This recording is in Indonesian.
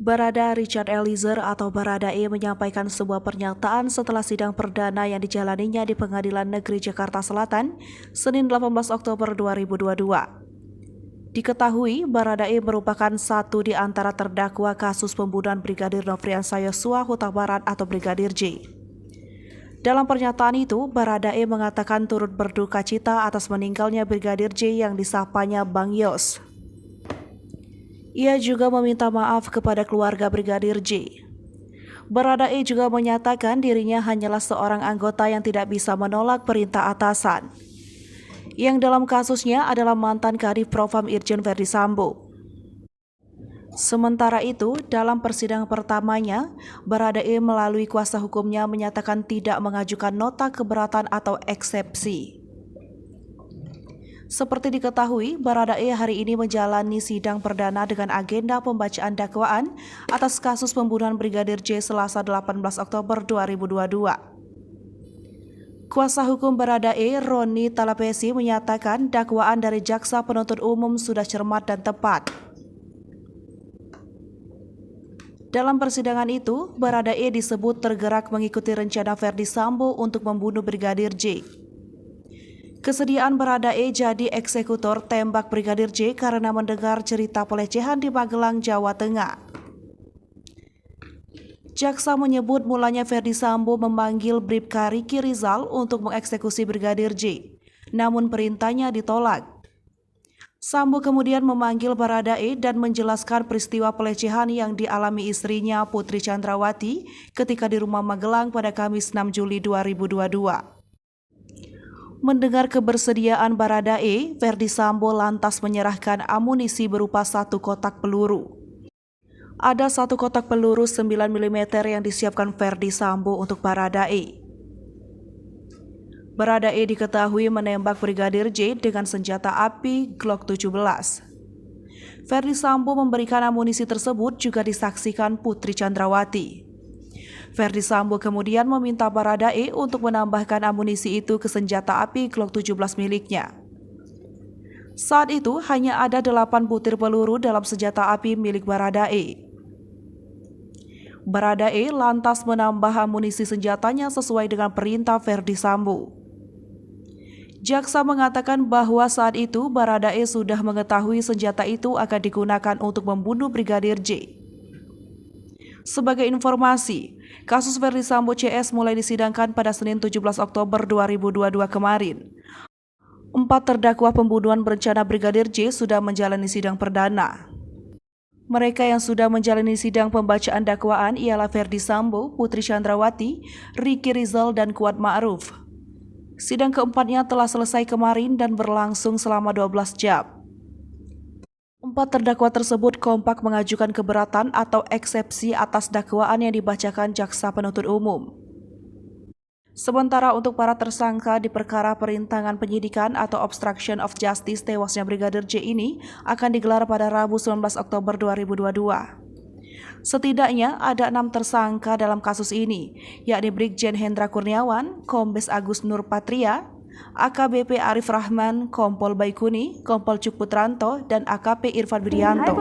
Barada Richard Eliezer atau Baradae menyampaikan sebuah pernyataan setelah sidang perdana yang dijalaninya di Pengadilan Negeri Jakarta Selatan, Senin 18 Oktober 2022. Diketahui, Baradae merupakan satu di antara terdakwa kasus pembunuhan Brigadir Nofriansah Yosua Huta Barat atau Brigadir J. Dalam pernyataan itu, Baradae mengatakan turut berduka cita atas meninggalnya Brigadir J yang disapanya Bang Yos. Ia juga meminta maaf kepada keluarga Brigadir J. Baradae juga menyatakan dirinya hanyalah seorang anggota yang tidak bisa menolak perintah atasan, yang dalam kasusnya adalah mantan Kadif Propam Irjen Verdi Sambo. Sementara itu, dalam persidangan pertamanya, Baradae melalui kuasa hukumnya menyatakan tidak mengajukan nota keberatan atau eksepsi. Seperti diketahui, Baradae hari ini menjalani sidang perdana dengan agenda pembacaan dakwaan atas kasus pembunuhan Brigadir J Selasa 18 Oktober 2022. Kuasa hukum Baradae, Roni Talapesi, menyatakan dakwaan dari jaksa penuntut umum sudah cermat dan tepat. Dalam persidangan itu, Baradae disebut tergerak mengikuti rencana Verdi Sambo untuk membunuh Brigadir J. Kesediaan Baradae jadi eksekutor tembak Brigadir J karena mendengar cerita pelecehan di Magelang, Jawa Tengah. Jaksa menyebut mulanya Verdi Sambo memanggil Bribka Riki Rizal untuk mengeksekusi Brigadir J, namun perintahnya ditolak. Sambo kemudian memanggil Baradae dan menjelaskan peristiwa pelecehan yang dialami istrinya Putri Chandrawati ketika di rumah Magelang pada Kamis 6 Juli 2022. Mendengar kebersediaan Baradae, Verdi Sambo lantas menyerahkan amunisi berupa 1 kotak peluru. Ada 1 kotak peluru 9 mm yang disiapkan Verdi Sambo untuk Baradae. Baradae diketahui menembak Brigadir J dengan senjata api Glock 17. Verdi Sambo memberikan amunisi tersebut juga disaksikan Putri Chandrawati. Verdi Sambo kemudian meminta Baradae untuk menambahkan amunisi itu ke senjata api Glock 17 miliknya. Saat itu hanya ada 8 butir peluru dalam senjata api milik Baradae. Baradae lantas menambah amunisi senjatanya sesuai dengan perintah Verdi Sambo. Jaksa mengatakan bahwa saat itu Baradae sudah mengetahui senjata itu akan digunakan untuk membunuh Brigadir J. Sebagai informasi, kasus Verdi Sambo CS mulai disidangkan pada Senin 17 Oktober 2022 kemarin. 4 terdakwa pembunuhan berencana Brigadir J sudah menjalani sidang perdana. Mereka yang sudah menjalani sidang pembacaan dakwaan ialah Verdi Sambo, Putri Chandrawati, Riki Rizal, dan Kuat Ma'ruf. Sidang keempatnya telah selesai kemarin dan berlangsung selama 12 jam. 4 terdakwa tersebut kompak mengajukan keberatan atau eksepsi atas dakwaan yang dibacakan jaksa penuntut umum. Sementara untuk para tersangka di perkara perintangan penyidikan atau obstruction of justice tewasnya Brigadir J ini akan digelar pada Rabu 19 Oktober 2022. Setidaknya ada 6 tersangka dalam kasus ini, yakni Brigjen Hendra Kurniawan, Kombes Agus Nur Patria, AKBP Arif Rahman, Kompol Baikuni, Kompol Cuk Putranto, dan AKP Irfan Widianto.